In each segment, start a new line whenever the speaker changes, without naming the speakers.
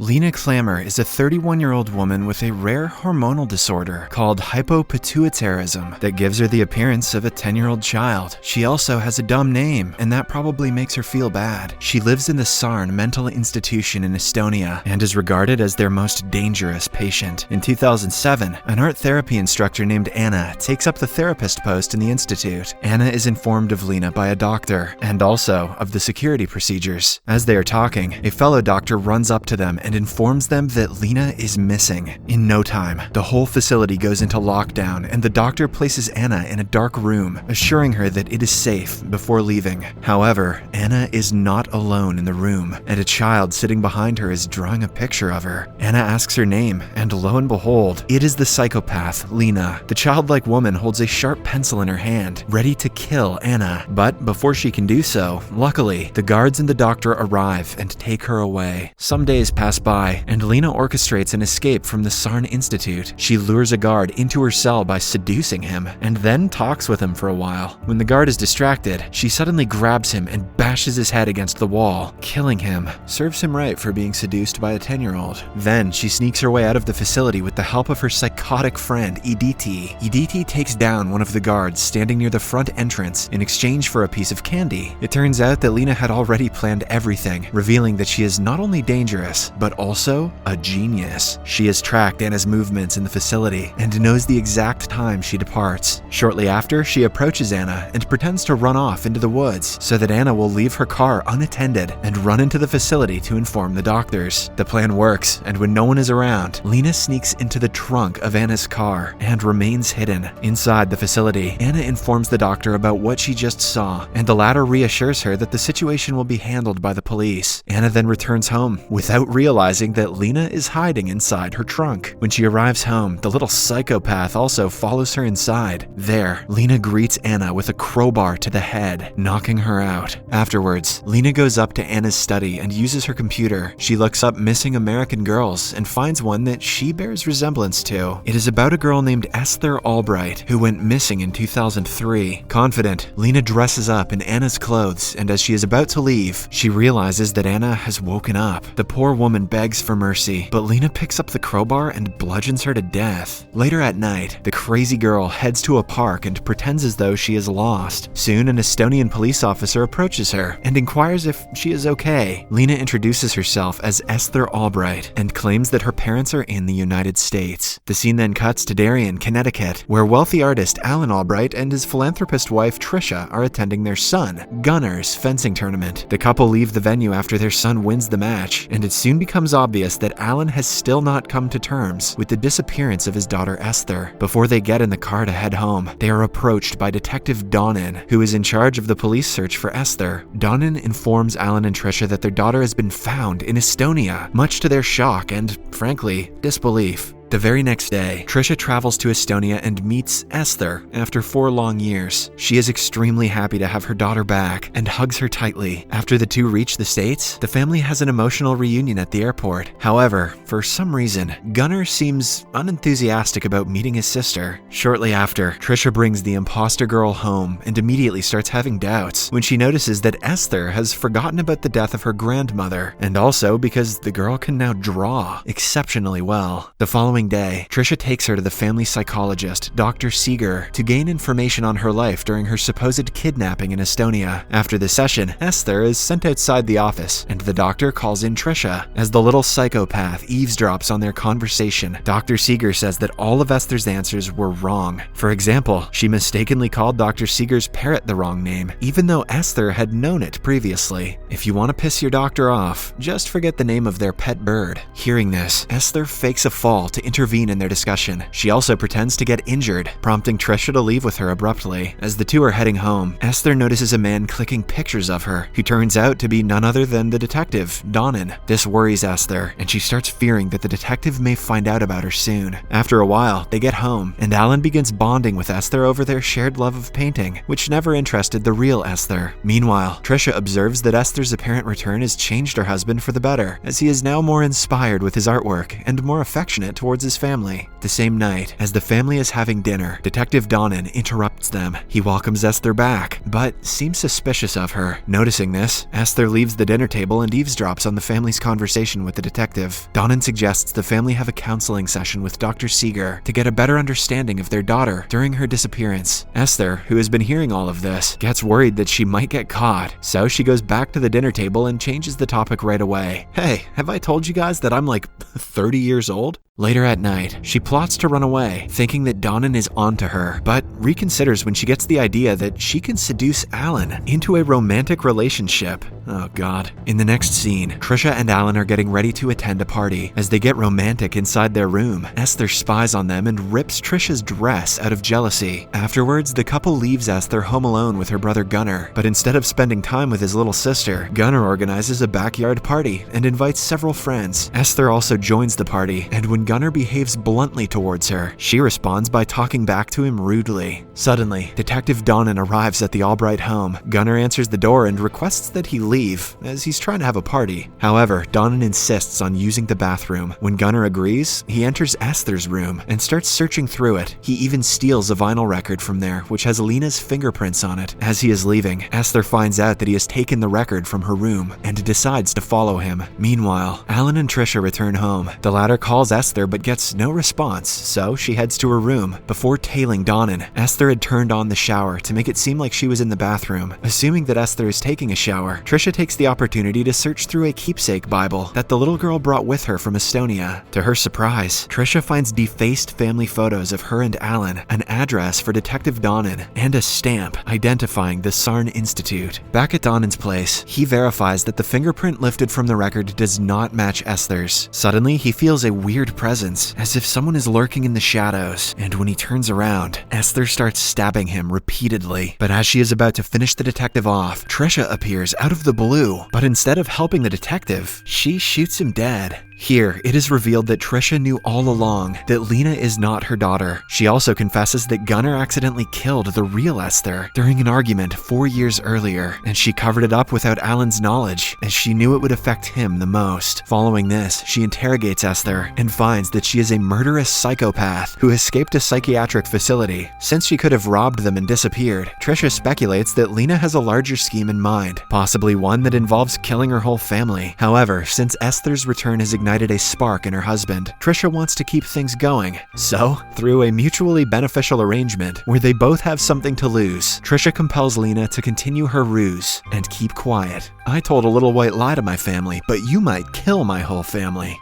Lena Clammer is a 31-year-old woman with a rare hormonal disorder called hypopituitarism that gives her the appearance of a 10-year-old child. She also has a dumb name, and that probably makes her feel bad. She lives in the Sarn mental institution in Estonia and is regarded as their most dangerous patient. In 2007, an art therapy instructor named Anna takes up the therapist post in the institute. Anna is informed of Lena by a doctor, and also of the security procedures. As they are talking, a fellow doctor runs up to them and informs them that Lena is missing. In no time, the whole facility goes into lockdown, and the doctor places Anna in a dark room, assuring her that it is safe before leaving. However, Anna is not alone in the room, and a child sitting behind her is drawing a picture of her. Anna asks her name, and lo and behold, it is the psychopath, Lena. The childlike woman holds a sharp pencil in her hand, ready to kill Anna. But before she can do so, luckily, the guards and the doctor arrive and take her away. Some days pass by, and Lena orchestrates an escape from the Sarn Institute. She lures a guard into her cell by seducing him, and then talks with him for a while. When the guard is distracted, she suddenly grabs him and bashes his head against the wall, killing him. Serves him right for being seduced by a 10-year-old. Then she sneaks her way out of the facility with the help of her psychotic friend, Editi. Editi takes down one of the guards standing near the front entrance in exchange for a piece of candy. It turns out that Lena had already planned everything, revealing that she is not only dangerous, but also a genius. She has tracked Anna's movements in the facility and knows the exact time she departs. Shortly after, she approaches Anna and pretends to run off into the woods so that Anna will leave her car unattended and run into the facility to inform the doctors. The plan works, and when no one is around, Lena sneaks into the trunk of Anna's car and remains hidden. Inside the facility, Anna informs the doctor about what she just saw, and the latter reassures her that the situation will be handled by the police. Anna then returns home without realizing that Lena is hiding inside her trunk. When she arrives home, the little psychopath also follows her inside. There, Lena greets Anna with a crowbar to the head, knocking her out. Afterwards, Lena goes up to Anna's study and uses her computer. She looks up missing American girls and finds one that she bears resemblance to. It is about a girl named Esther Albright who went missing in 2003. Confident, Lena dresses up in Anna's clothes, and as she is about to leave, she realizes that Anna has woken up. The poor woman begs for mercy, but Lena picks up the crowbar and bludgeons her to death. Later at night, the crazy girl heads to a park and pretends as though she is lost. Soon, an Estonian police officer approaches her and inquires if she is okay. Lena introduces herself as Esther Albright and claims that her parents are in the United States. The scene then cuts to Darien, Connecticut, where wealthy artist Alan Albright and his philanthropist wife Trisha are attending their son, Gunnar's fencing tournament. The couple leave the venue after their son wins the match, and it soon becomes obvious that Alan has still not come to terms with the disappearance of his daughter Esther. Before they get in the car to head home, they are approached by Detective Donna, who is in charge of the police search for Esther. Donna informs Alan and Trisha that their daughter has been found in Estonia, much to their shock and, frankly, disbelief. The very next day, Trisha travels to Estonia and meets Esther after 4 long years. She is extremely happy to have her daughter back and hugs her tightly. After the two reach the States, the family has an emotional reunion at the airport. However, for some reason, Gunnar seems unenthusiastic about meeting his sister. Shortly after, Trisha brings the imposter girl home and immediately starts having doubts when she notices that Esther has forgotten about the death of her grandmother, and also because the girl can now draw exceptionally well. The following day, Trisha takes her to the family psychologist, Dr. Seeger, to gain information on her life during her supposed kidnapping in Estonia. After the session, Esther is sent outside the office, and the doctor calls in Trisha. As the little psychopath eavesdrops on their conversation, Dr. Seeger says that all of Esther's answers were wrong. For example, she mistakenly called Dr. Seeger's parrot the wrong name, even though Esther had known it previously. If you want to piss your doctor off, just forget the name of their pet bird. Hearing this, Esther fakes a fall to intervene in their discussion. She also pretends to get injured, prompting Trisha to leave with her abruptly. As the two are heading home, Esther notices a man clicking pictures of her, who turns out to be none other than the detective, Donna. This worries Esther, and she starts fearing that the detective may find out about her soon. After a while, they get home, and Alan begins bonding with Esther over their shared love of painting, which never interested the real Esther. Meanwhile, Trisha observes that Esther's apparent return has changed her husband for the better, as he is now more inspired with his artwork and more affectionate towards towards his family. The same night, as the family is having dinner, Detective Donna interrupts them. He welcomes Esther back, but seems suspicious of her. Noticing this, Esther leaves the dinner table and eavesdrops on the family's conversation with the detective. Donna suggests the family have a counseling session with Dr. Seeger to get a better understanding of their daughter during her disappearance. Esther, who has been hearing all of this, gets worried that she might get caught, so she goes back to the dinner table and changes the topic right away. Hey, have I told you guys that I'm like 30 years old? Later at night, she plots to run away, thinking that Donna is onto her, but reconsiders when she gets the idea that she can seduce Alan into a romantic relationship. Oh god. In the next scene, Trisha and Alan are getting ready to attend a party. As they get romantic inside their room, Esther spies on them and rips Trisha's dress out of jealousy. Afterwards, the couple leaves Esther home alone with her brother Gunnar, but instead of spending time with his little sister, Gunnar organizes a backyard party and invites several friends. Esther also joins the party, and when Gunnar behaves bluntly towards her, she responds by talking back to him rudely. Suddenly, Detective Donna arrives at the Albright home. Gunnar answers the door and requests that he leave, as he's trying to have a party. However, Donna insists on using the bathroom. When Gunnar agrees, he enters Esther's room and starts searching through it. He even steals a vinyl record from there, which has Lena's fingerprints on it. As he is leaving, Esther finds out that he has taken the record from her room and decides to follow him. Meanwhile, Alan and Trisha return home. The latter calls Esther but gets no response, so she heads to her room. Before tailing Donna, Esther had turned on the shower to make it seem like she was in the bathroom. Assuming that Esther is taking a shower, Trisha takes the opportunity to search through a keepsake Bible that the little girl brought with her from Estonia. To her surprise, Trisha finds defaced family photos of her and Alan, an address for Detective Donna, and a stamp identifying the Sarn Institute. Back at Donna's place, he verifies that the fingerprint lifted from the record does not match Esther's. Suddenly, he feels a weird presence, as if someone is lurking in the shadows, and when he turns around, Esther starts stabbing him repeatedly. But as she is about to finish the detective off, Trisha appears out of the blue, but instead of helping the detective, she shoots him dead. Here, it is revealed that Trisha knew all along that Lena is not her daughter. She also confesses that Gunnar accidentally killed the real Esther during an argument 4 years earlier, and she covered it up without Alan's knowledge, as she knew it would affect him the most. Following this, she interrogates Esther and finds that she is a murderous psychopath who escaped a psychiatric facility. Since she could have robbed them and disappeared, Trisha speculates that Lena has a larger scheme in mind, possibly one that involves killing her whole family. However, since Esther's return has ignited a spark in her husband, Trisha wants to keep things going. So, through a mutually beneficial arrangement where they both have something to lose, Trisha compels Lena to continue her ruse and keep quiet. I told a little white lie to my family, but you might kill my whole family.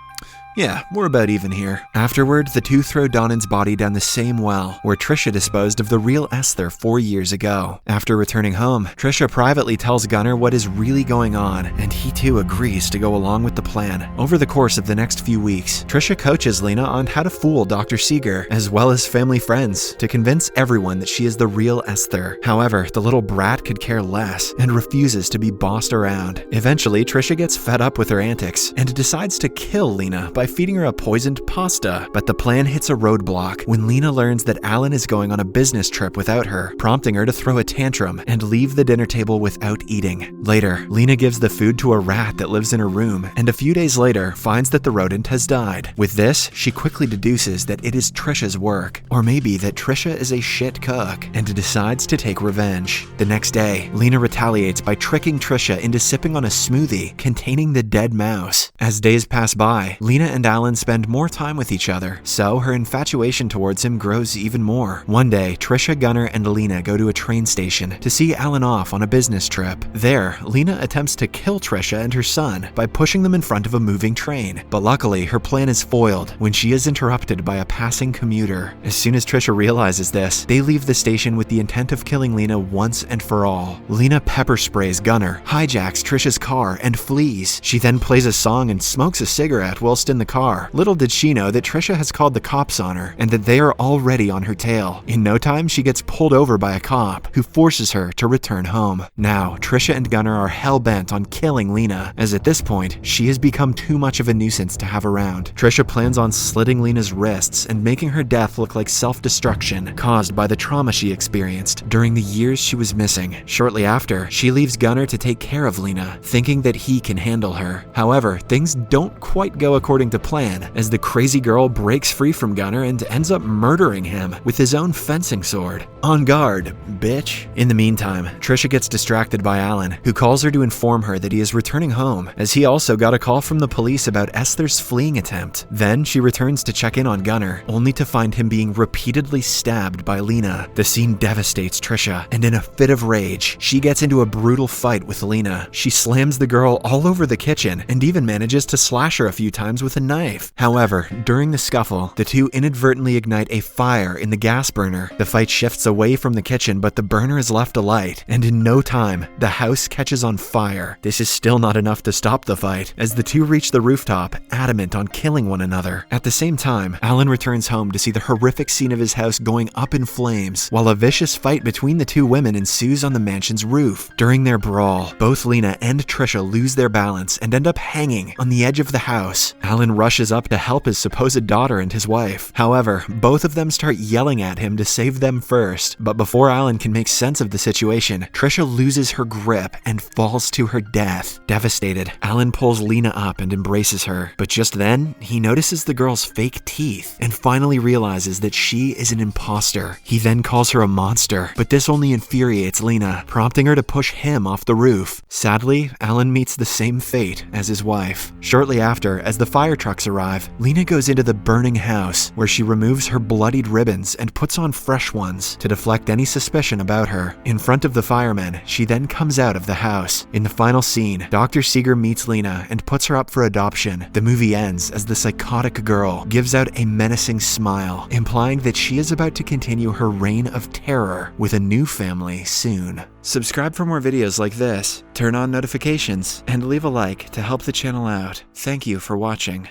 Yeah, we're about even here. Afterward, the two throw Donna's body down the same well where Trisha disposed of the real Esther 4 years ago. After returning home, Trisha privately tells Gunnar what is really going on, and he too agrees to go along with the plan. Over the course of the next few weeks, Trisha coaches Lena on how to fool Dr. Seeger, as well as family friends, to convince everyone that she is the real Esther. However, the little brat could care less and refuses to be bossed around. Eventually, Trisha gets fed up with her antics and decides to kill Lena by feeding her a poisoned pasta, but the plan hits a roadblock when Lena learns that Alan is going on a business trip without her, prompting her to throw a tantrum and leave the dinner table without eating. Later, Lena gives the food to a rat that lives in her room, and a few days later finds that the rodent has died. With this, she quickly deduces that it is Trisha's work, or maybe that Trisha is a shit cook, and decides to take revenge. The next day, Lena retaliates by tricking Trisha into sipping on a smoothie containing the dead mouse. As days pass by, Lena and Alan spend more time with each other, so her infatuation towards him grows even more. One day, Trisha, Gunnar, and Lena go to a train station to see Alan off on a business trip. There, Lena attempts to kill Trisha and her son by pushing them in front of a moving train, but luckily her plan is foiled when she is interrupted by a passing commuter. As soon as Trisha realizes this, they leave the station with the intent of killing Lena once and for all. Lena pepper sprays Gunnar, hijacks Trisha's car, and flees. She then plays a song and smokes a cigarette whilst in the car. Little did she know that Trisha has called the cops on her and that they are already on her tail. In no time, she gets pulled over by a cop who forces her to return home. Now, Trisha and Gunnar are hell-bent on killing Lena, as at this point, she has become too much of a nuisance to have around. Trisha plans on slitting Lena's wrists and making her death look like self-destruction caused by the trauma she experienced during the years she was missing. Shortly after, she leaves Gunnar to take care of Lena, thinking that he can handle her. However, things don't quite go according to plan as the crazy girl breaks free from Gunnar and ends up murdering him with his own fencing sword. On guard, bitch. In the meantime, Trisha gets distracted by Alan, who calls her to inform her that he is returning home, as he also got a call from the police about Esther's fleeing attempt. Then she returns to check in on Gunnar, only to find him being repeatedly stabbed by Lena. The scene devastates Trisha, and in a fit of rage, she gets into a brutal fight with Lena. She slams the girl all over the kitchen and even manages to slash her a few times with a knife. However, during the scuffle, the two inadvertently ignite a fire in the gas burner. The fight shifts away from the kitchen, but the burner is left alight, and in no time, the house catches on fire. This is still not enough to stop the fight, as the two reach the rooftop, adamant on killing one another. At the same time, Alan returns home to see the horrific scene of his house going up in flames, while a vicious fight between the two women ensues on the mansion's roof. During their brawl, both Lena and Trisha lose their balance and end up hanging on the edge of the house. Alan rushes up to help his supposed daughter and his wife. However, both of them start yelling at him to save them first. But before Alan can make sense of the situation, Trisha loses her grip and falls to her death. Devastated, Alan pulls Lena up and embraces her. But just then, he notices the girl's fake teeth and finally realizes that she is an imposter. He then calls her a monster, but this only infuriates Lena, prompting her to push him off the roof. Sadly, Alan meets the same fate as his wife. Shortly after, as the fire trucks arrive, Lena goes into the burning house, where she removes her bloodied ribbons and puts on fresh ones to deflect any suspicion about her. In front of the firemen, she then comes out of the house. In the final scene, Dr. Seeger meets Lena and puts her up for adoption. The movie ends as the psychotic girl gives out a menacing smile, implying that she is about to continue her reign of terror with a new family soon. Subscribe for more videos like this, turn on notifications, and leave a like to help the channel out. Thank you for watching.